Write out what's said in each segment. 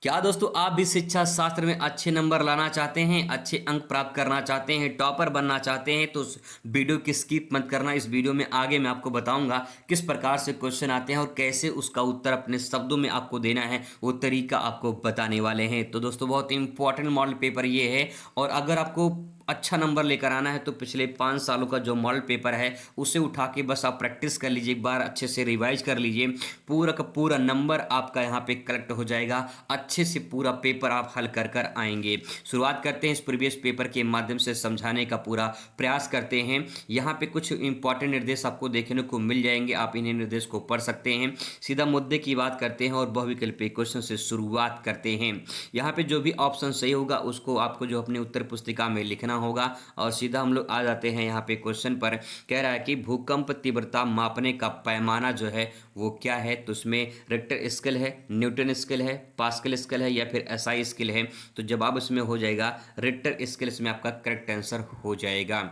क्या दोस्तों आप भी शिक्षा शास्त्र में अच्छे नंबर लाना चाहते हैं, अच्छे अंक प्राप्त करना चाहते हैं, टॉपर बनना चाहते हैं तो उस वीडियो की स्किप मत करना। इस वीडियो में आगे मैं आपको बताऊंगा किस प्रकार से क्वेश्चन आते हैं और कैसे उसका उत्तर अपने शब्दों में आपको देना है, वो तरीका आपको बताने वाले हैं। तो दोस्तों बहुत इंपॉर्टेंट मॉडल पेपर ये है और अगर आपको अच्छा नंबर लेकर आना है तो पिछले 5 सालों का जो मॉडल पेपर है उसे उठा के बस आप प्रैक्टिस कर लीजिए, एक बार अच्छे से रिवाइज कर लीजिए। पूरा का पूरा नंबर आपका यहाँ पे कलेक्ट हो जाएगा, अच्छे से पूरा पेपर आप हल कर कर आएंगे। शुरुआत करते हैं इस प्रीवियस पेपर के माध्यम से समझाने का पूरा प्रयास करते हैं। यहाँ पे कुछ इंपॉर्टेंट निर्देश आपको देखने को मिल जाएंगे, आप इन्हें निर्देश को पढ़ सकते हैं। सीधा मुद्दे की बात करते हैं और बहुविकल्पीय क्वेश्चन से शुरुआत करते हैं। यहाँ पे जो भी ऑप्शन सही होगा उसको आपको जो अपने उत्तर पुस्तिका में लिखना होगा और सीधा हम लोग आ जाते हैं यहाँ पे क्वेश्चन पर। कह रहा है कि भूकंप तीव्रता मापने का पैमाना जो है वो क्या है, तो उसमें रिक्टर स्केल है, न्यूटन स्केल है, पास्कल स्केल है या फिर एसआई स्केल है। तो जवाब इसमें हो जाएगा रिक्टर स्केल, इसमें आपका करेक्ट आंसर हो जाएगा।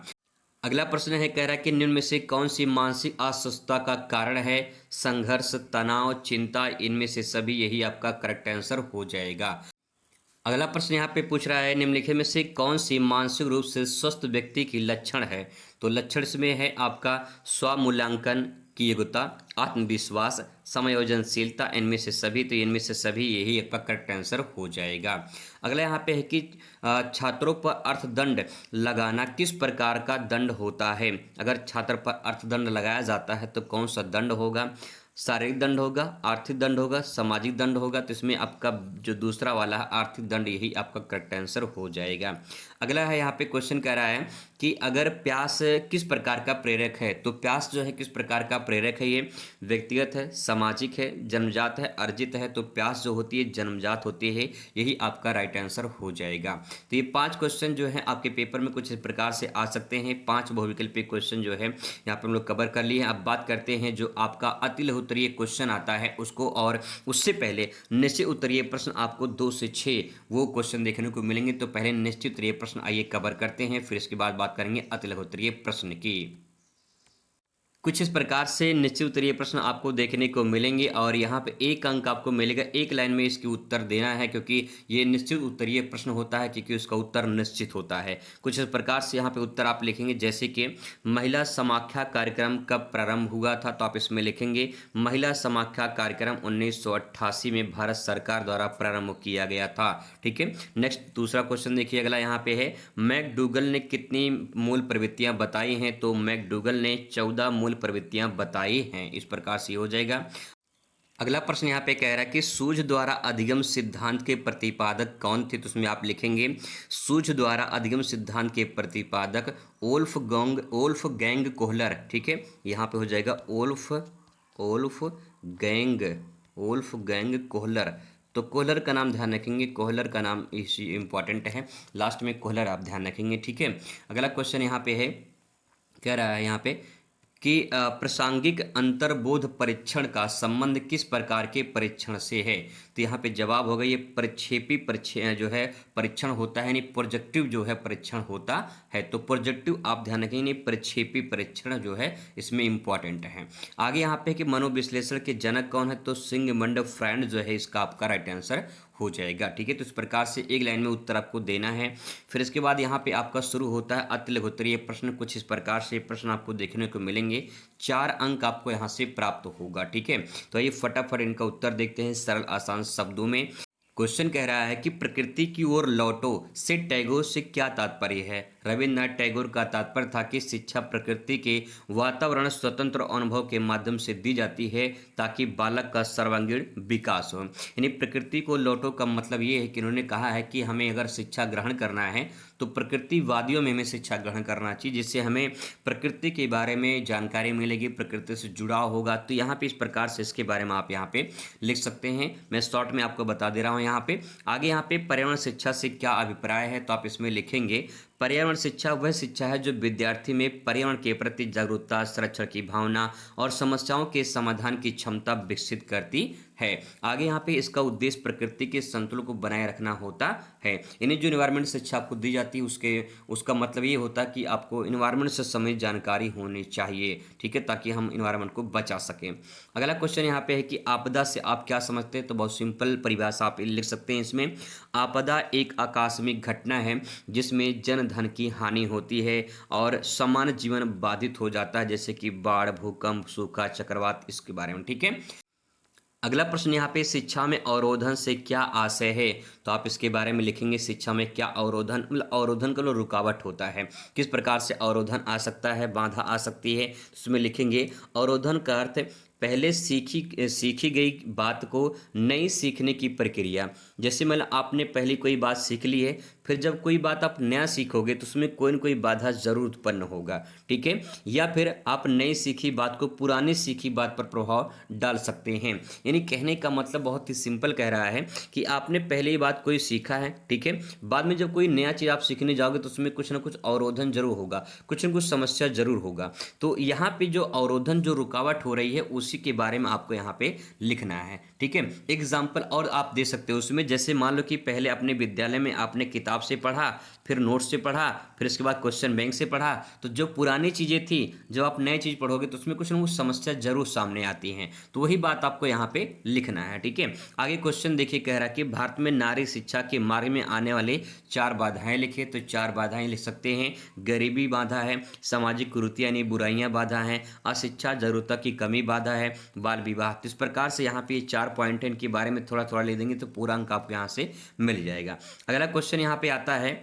अगला प्रश्न है, कह रहा है कि निम्न में से कौन सी मानसिक अस्वस्थता का कारण है? संघर्ष, तनाव, चिंता, इनमें से सभी, यही आपका करेक्ट आंसर हो जाएगा। अगला प्रश्न यहाँ पे पूछ रहा है, निम्नलिखित में से कौन सी मानसिक रूप से स्वस्थ व्यक्ति की लक्षण है? तो लक्षण इसमें है आपका स्वमूल्यांकन की योग्यता, आत्मविश्वास, समायोजनशीलता, इनमें से सभी, तो इनमें से सभी यही आपका करेक्ट आंसर हो जाएगा। अगला यहाँ पे है कि छात्रों पर अर्थदंड लगाना किस प्रकार का दंड होता है? अगर छात्र पर अर्थदंड लगाया जाता है तो कौन सा दंड होगा? शारीरिक दंड होगा, आर्थिक दंड होगा, सामाजिक दंड होगा? तो इसमें आपका जो दूसरा वाला है आर्थिक दंड, यही आपका करेक्ट आंसर हो जाएगा। अगला है यहाँ पे क्वेश्चन कह रहा है कि अगर प्यास किस प्रकार का प्रेरक है? तो प्यास जो है किस प्रकार का प्रेरक है? ये व्यक्तिगत है, सामाजिक है, जन्मजात है, अर्जित है? तो प्यास जो होती है जन्मजात होती है, यही आपका राइट आंसर हो जाएगा। तो ये 5 क्वेश्चन जो है आपके पेपर में कुछ इस प्रकार से आ सकते हैं। 5 बहुविकल्पीय क्वेश्चन जो है यहाँ पे हम लोग कवर कर लिए हैं। अब बात करते हैं जो आपका अति उत्तरीय क्वेश्चन आता है उसको, और उससे पहले निश्चित उत्तरीय प्रश्न आपको 2 से 6 वो क्वेश्चन देखने को मिलेंगे। तो पहले निश्चित उत्तरीय प्रश्न आइए कवर करते हैं, फिर इसके बाद बात करेंगे अति उत्तरीय प्रश्न की। कुछ इस प्रकार से निश्चित उत्तरीय प्रश्न आपको देखने को मिलेंगे और यहाँ पे 1 अंक आपको मिलेगा। 1 लाइन में इसकी उत्तर देना है क्योंकि ये निश्चित उत्तरीय प्रश्न होता है, क्योंकि उसका उत्तर निश्चित होता है। कुछ इस प्रकार से यहाँ पे उत्तर आप लिखेंगे, जैसे कि महिला समाख्या कार्यक्रम कब प्रारंभ हुआ था? तो आप इसमें लिखेंगे महिला समाख्या कार्यक्रम 1988 में भारत सरकार द्वारा प्रारंभ किया गया था। ठीक है, नेक्स्ट दूसरा क्वेश्चन देखिए, अगला यहाँ पे है, मैकडूगल ने कितनी मूल प्रवृत्तियां बताई हैं? तो मैकडूगल ने 14 मूल प्रवृत्तियां बताई हैं। इस प्रकार से हो जाएगा। अगला प्रश्न यहाँ पे कह रहा है कि सूझ द्वारा अधिगम सिद्धांत के प्रतिपादक कौन थे? तो उसमें आप लिखेंगे सूझ द्वारा अधिगम सिद्धांत के प्रतिपादक ओल्फ गैंग कोहलर। ठीक है, यहाँ पे हो जाएगा ओल्फ गैंग कोहलर। तो कोहलर का नाम ध्यान रखेंगे, कोहलर का नाम इसी इंपॉर्टेंट है, लास्ट में कोहलर आप ध्यान रखेंगे। ठीक है, अगला क्वेश्चन यहाँ पे है, कह रहा है यहाँ पे कि प्रासंगिक अंतर्बोध परीक्षण का संबंध किस प्रकार के परीक्षण से है? तो यहाँ पे जवाब होगा ये प्रक्षेपी परीक्षण जो है परीक्षण होता है, यानी प्रोजेक्टिव जो है परीक्षण होता है। तो प्रोजेक्टिव आप ध्यान रखेंगे, प्रक्षेपी परीक्षण जो है इसमें इंपॉर्टेंट है। आगे यहाँ पे कि मनोविश्लेषण के जनक कौन है? तो सिगमंड फ्रायड जो है इसका आपका राइट आंसर हो जाएगा। ठीक है, तो इस प्रकार से 1 लाइन में उत्तर आपको देना है। फिर इसके बाद यहाँ पे आपका शुरू होता है अति लघुत्तरीय प्रश्न। कुछ इस प्रकार से प्रश्न आपको देखने को मिलेंगे, 4 अंक आपको यहाँ से प्राप्त होगा। ठीक है, तो ये फटाफट इनका उत्तर देखते हैं सरल आसान शब्दों में। क्वेश्चन कह रहा है कि प्रकृति की ओर लौटो से टैगोर से क्या तात्पर्य है? रविन्द्रनाथ टैगोर का तात्पर्य था कि शिक्षा प्रकृति के वातावरण स्वतंत्र अनुभव के माध्यम से दी जाती है ताकि बालक का सर्वांगीण विकास हो। यानी प्रकृति को लौटो का मतलब ये है कि उन्होंने कहा है कि हमें अगर शिक्षा ग्रहण करना है तो प्रकृतिवादियों में हमें शिक्षा ग्रहण करना चाहिए, जिससे हमें प्रकृति के बारे में जानकारी मिलेगी, प्रकृति से जुड़ाव होगा। तो यहाँ पे इस प्रकार से इसके बारे में आप यहाँ पे लिख सकते हैं। मैं शॉर्ट में आपको बता दे रहा हूँ। यहाँ पे आगे यहाँ पे पर्यावरण शिक्षा से क्या अभिप्राय है? तो आप इसमें लिखेंगे पर्यावरण शिक्षा वह शिक्षा है जो विद्यार्थी में पर्यावरण के प्रति जागरूकता, संरक्षण की भावना और समस्याओं के समाधान की क्षमता विकसित करती है। आगे यहाँ पे इसका उद्देश्य प्रकृति के संतुलन को बनाए रखना होता है। यानी जो इन्वायरमेंट शिक्षा आपको दी जाती है उसका मतलब ये होता है कि आपको इन्वायरमेंट से संबंधित जानकारी होनी चाहिए, ठीक है, ताकि हम इन्वायरमेंट को बचा सकें। अगला क्वेश्चन यहाँ पे है कि आपदा से आप क्या समझते हैं, तो बहुत सिंपल परिभाषा आप लिख सकते हैं इसमें। आपदा एक आकस्मिक घटना है जिसमें जन धन की हानि होती है और सामान्य जीवन बाधित हो जाता है, जैसे कि बाढ़, भूकंप, सूखा, चक्रवात, इसके बारे में, ठीक है। अगला प्रश्न यहाँ पे शिक्षा में अवरोधन से क्या आशय है, तो आप इसके बारे में लिखेंगे शिक्षा में क्या अवरोधन, मतलब अवरोधन का रुकावट होता है, किस प्रकार से अवरोधन आ सकता है, बाधा आ सकती है, इसमें लिखेंगे अवरोधन का अर्थ पहले सीखी गई बात को नई सीखने की प्रक्रिया। जैसे मतलब आपने पहले कोई बात सीख ली है, फिर जब कोई बात आप नया सीखोगे तो उसमें कोई न कोई बाधा जरूर उत्पन्न होगा, ठीक है। या फिर आप नई सीखी बात को पुरानी सीखी बात पर प्रभाव डाल सकते हैं। यानी कहने का मतलब बहुत ही सिंपल कह रहा है कि आपने पहले ही बात कोई सीखा है, ठीक है, बाद में जब कोई नया चीज़ आप सीखने जाओगे तो उसमें कुछ ना कुछ अवरोधन जरूर होगा, कुछ न कुछ समस्या जरूर होगा। तो यहाँ पे जो अवरोधन, जो रुकावट हो रही है, उसी के बारे में आपको यहाँ पे लिखना है, ठीक है। एग्जाम्पल और आप दे सकते हो उसमें, जैसे मान लो कि पहले अपने विद्यालय में आपने किताब से पढ़ा, फिर नोट से पढ़ा, फिर इसके बाद क्वेश्चन बैंक से पढ़ा, तो जो पुरानी चीज़ें थी, जब आप नई चीज़ पढ़ोगे तो उसमें कुछ ना कुछ समस्या जरूर सामने आती हैं, तो वही बात आपको यहाँ पे लिखना है, ठीक है। आगे क्वेश्चन देखिए, कह रहा है कि भारत में नारी शिक्षा के मार्ग में आने वाले 4 बाधाएं लिखे, तो 4 बाधाएं लिख सकते हैं। गरीबी बाधा है, सामाजिक कुरीतियां यानी बुराइयां बाधा है, अशिक्षा जरूरत की कमी बाधा है, बाल विवाह। तो इस प्रकार से यहाँ पे 4 पॉइंट है, इनके बारे में थोड़ा थोड़ा ले देंगे तो पूरा अंक आपको यहाँ से मिल जाएगा। अगला क्वेश्चन यहाँ पे आता है,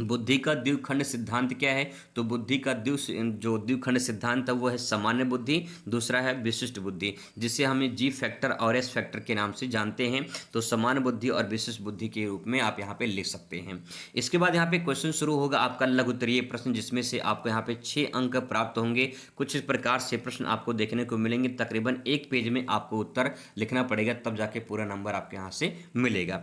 बुद्धि का द्विखंड सिद्धांत क्या है, तो बुद्धि का जो द्विखंड सिद्धांत है वो है सामान्य बुद्धि, दूसरा है विशिष्ट बुद्धि, जिसे हमें जी फैक्टर और एस फैक्टर के नाम से जानते हैं। तो सामान्य बुद्धि और विशिष्ट बुद्धि के रूप में आप यहाँ पे लिख सकते हैं। इसके बाद यहाँ पे क्वेश्चन शुरू होगा आपका लघु उत्तरीय प्रश्न, जिसमें से आपको यहाँ पे 6 अंक प्राप्त होंगे। कुछ इस प्रकार से प्रश्न आपको देखने को मिलेंगे, तकरीबन 1 पेज में आपको उत्तर लिखना पड़ेगा, तब जाके पूरा नंबर आपके यहाँ से मिलेगा।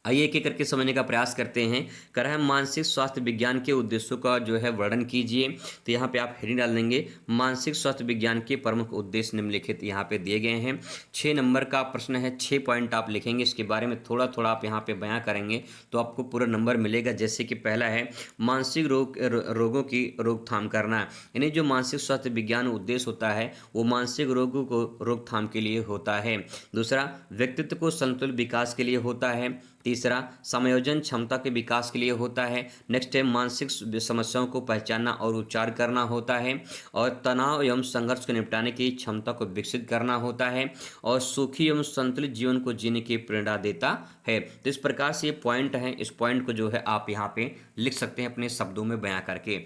आइए एक एक करके समझने का प्रयास करते हैं। कर रहा है मानसिक स्वास्थ्य विज्ञान के उद्देश्यों का जो है वर्णन कीजिए। तो यहाँ पे आप हेडिंग डाल देंगे मानसिक स्वास्थ्य विज्ञान के प्रमुख उद्देश्य निम्नलिखित यहाँ पे दिए गए हैं। 6 नंबर का प्रश्न है, 6 पॉइंट आप लिखेंगे, इसके बारे में थोड़ा थोड़ा आप यहाँ पे बयां करेंगे तो आपको पूरा नंबर मिलेगा। जैसे कि पहला है मानसिक रोगों की रोकथाम करना, यानी जो मानसिक स्वास्थ्य विज्ञान उद्देश्य होता है वो मानसिक रोगों को रोकथाम के लिए होता है। दूसरा, व्यक्तित्व को संतुलित विकास के लिए होता है। तीसरा, समायोजन क्षमता के विकास के लिए होता है। नेक्स्ट है मानसिक समस्याओं को पहचानना और उपचार करना होता है। और तनाव एवं संघर्ष को निपटाने की क्षमता को विकसित करना होता है। और सुखी एवं संतुलित जीवन को जीने की प्रेरणा देता है। तो इस प्रकार से ये पॉइंट है, इस पॉइंट को जो है आप यहाँ पे लिख सकते हैं अपने शब्दों में बयां करके।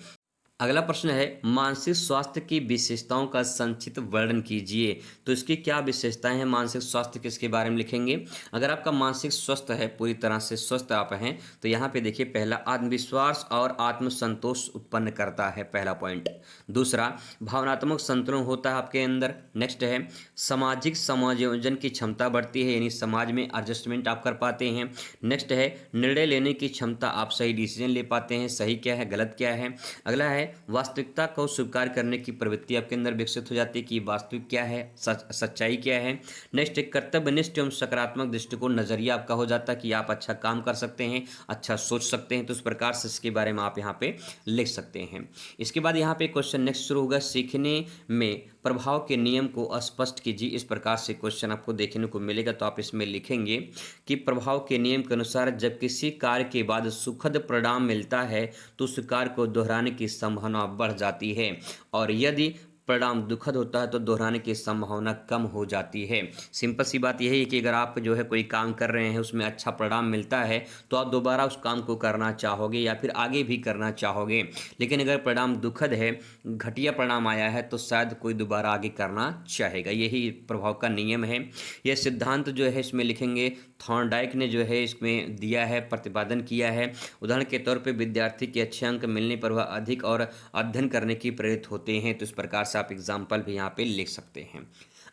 अगला प्रश्न है मानसिक स्वास्थ्य की विशेषताओं का संक्षिप्त वर्णन कीजिए। तो इसकी क्या विशेषताएं हैं, मानसिक स्वास्थ्य किसके बारे में लिखेंगे। अगर आपका मानसिक स्वस्थ है, पूरी तरह से स्वस्थ आप हैं, तो यहाँ पे देखिए पहला, आत्मविश्वास और आत्मसंतोष उत्पन्न करता है, पहला पॉइंट। दूसरा, भावनात्मक संतुलन होता है आपके अंदर। नेक्स्ट है सामाजिक समायोजन की क्षमता बढ़ती है, यानी समाज में एडजस्टमेंट आप कर पाते हैं। नेक्स्ट है निर्णय लेने की क्षमता, आप सही डिसीजन ले पाते हैं, सही क्या है गलत क्या है। अगला है वास्तविकता को स्वीकार करने की प्रवृत्ति आपके अंदर विकसित हो जाती है कि वास्तविक क्या है, सच्चाई क्या है। नेक्स्ट एक कर्तव्यनिष्ठ एवं सकारात्मक दृष्टिकोण, नजरिया आपका हो जाता है कि आप अच्छा काम कर सकते हैं, अच्छा सोच सकते हैं। तो इस प्रकार से इसके बारे में आप यहाँ पे लिख सकते हैं। इसके बाद यहाँ पे क्वेश्चन नेक्स्ट शुरू होगा, सीखने में प्रभाव के नियम को स्पष्ट कीजिए। इस प्रकार से क्वेश्चन आपको देखने को मिलेगा, तो आप इसमें लिखेंगे कि प्रभाव के नियम के अनुसार जब किसी कार्य के बाद सुखद परिणाम मिलता है तो उस कार्य को दोहराने की संभावना बढ़ जाती है, और यदि परिणाम दुखद होता है तो दोहराने की संभावना कम हो जाती है। सिंपल सी बात यही है कि अगर आप जो है कोई काम कर रहे हैं, उसमें अच्छा परिणाम मिलता है तो आप दोबारा उस काम को करना चाहोगे या फिर आगे भी करना चाहोगे। लेकिन अगर परिणाम दुखद है, घटिया परिणाम आया है, तो शायद कोई दोबारा आगे करना चाहेगा। यही प्रभाव का नियम है। यह सिद्धांत जो है इसमें लिखेंगे थॉर्नडाइक ने जो है इसमें दिया है, प्रतिपादन किया है। उदाहरण के तौर पे विद्यार्थी के अच्छे अंक मिलने पर वह अधिक और अध्ययन करने की प्रेरित होते हैं। तो इस प्रकार से आप एग्जाम्पल भी यहाँ पे लिख सकते हैं।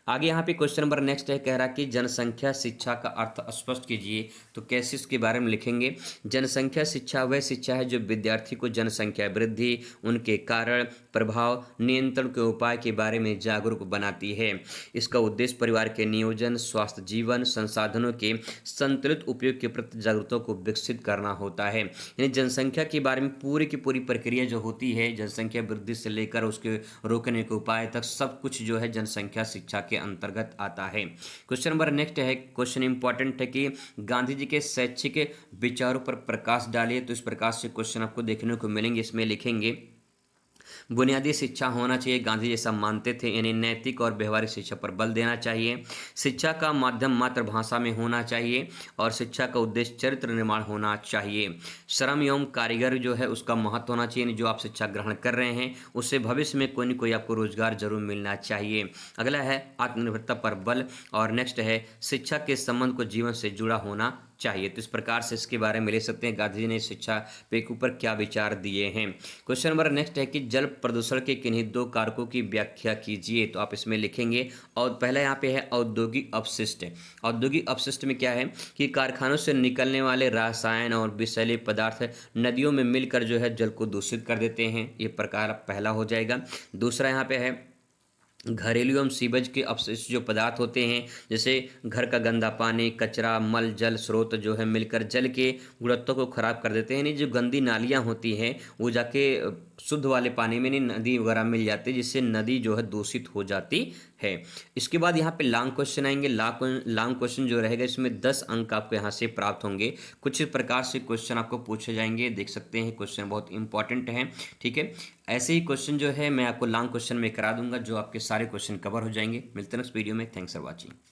आगे यहाँ पे क्वेश्चन नंबर नेक्स्ट है, कह रहा कि जनसंख्या शिक्षा का अर्थ स्पष्ट कीजिए। तो कैसे इसके बारे में लिखेंगे? जनसंख्या शिक्षा वह शिक्षा है जो विद्यार्थी को जनसंख्या वृद्धि, उनके कारण, प्रभाव, नियंत्रण के उपाय के बारे में जागरूक बनाती है। इसका उद्देश्य परिवार के नियोजन, स्वास्थ्य, जीवन संसाधनों के संतुलित उपयोग के प्रति जागरूकता को विकसित करना होता है। यानी जनसंख्या के बारे में पूरी की पूरी प्रक्रिया जो होती है, जनसंख्या वृद्धि से लेकर उसके रोकने के उपाय तक, सब कुछ जो है जनसंख्या शिक्षा के अंतर्गत आता है। क्वेश्चन नंबर नेक्स्ट है, क्वेश्चन इंपॉर्टेंट है कि गांधी जी के शैक्षिक विचारों पर प्रकाश डालिए। तो इस प्रकार से क्वेश्चन आपको देखने को मिलेंगे। इसमें लिखेंगे बुनियादी शिक्षा होना चाहिए, गांधी जी ऐसा मानते थे, यानी नैतिक और व्यवहारिक शिक्षा पर बल देना चाहिए। शिक्षा का माध्यम मातृभाषा में होना चाहिए और शिक्षा का उद्देश्य चरित्र निर्माण होना चाहिए। श्रम एवं कारीगर जो है उसका महत्व होना चाहिए, यानी जो आप शिक्षा ग्रहण कर रहे हैं उससे भविष्य में कोई न कोई आपको रोजगार जरूर मिलना चाहिए। अगला है आत्मनिर्भरता पर बल, और नेक्स्ट है शिक्षा के संबंध को जीवन से जुड़ा होना चाहिए। तो इस प्रकार से इसके बारे में ले सकते हैं गांधी जी ने शिक्षा पे के ऊपर क्या विचार दिए हैं। क्वेश्चन नंबर नेक्स्ट है कि जल प्रदूषण के किन्हीं दो कारकों की व्याख्या कीजिए। तो आप इसमें लिखेंगे, और पहला यहाँ पे है औद्योगिक अपशिष्ट। औद्योगिक अपशिष्ट में क्या है कि कारखानों से निकलने वाले रसायन और विषैले पदार्थ नदियों में मिलकर जो है जल को दूषित कर देते हैं, ये प्रकार पहला हो जाएगा। दूसरा यहाँ पे है घरेलू एवं सीवज के अपशिष्ट जो पदार्थ होते हैं, जैसे घर का गंदा पानी, कचरा, मल जल स्रोत जो है मिलकर जल के गुणवत्ता को खराब कर देते हैं। यानी जो गंदी नालियाँ होती हैं वो जाके शुद्ध वाले पानी में नहीं नदी वगैरह मिल जाती है, जिससे नदी जो है दूषित हो जाती है। इसके बाद यहाँ पे लॉन्ग क्वेश्चन आएंगे। लॉन्ग क्वेश्चन जो रहेगा इसमें 10 अंक आपको यहाँ से प्राप्त होंगे। कुछ इस प्रकार से क्वेश्चन आपको पूछे जाएंगे, देख सकते हैं क्वेश्चन बहुत इंपॉर्टेंट हैं। ठीक है, ऐसे ही क्वेश्चन जो है मैं आपको लॉन्ग क्वेश्चन में करा दूंगा, जो आपके सारे क्वेश्चन कवर हो जाएंगे। मिलते हैं नेक्स्ट वीडियो में। Thanks for watching.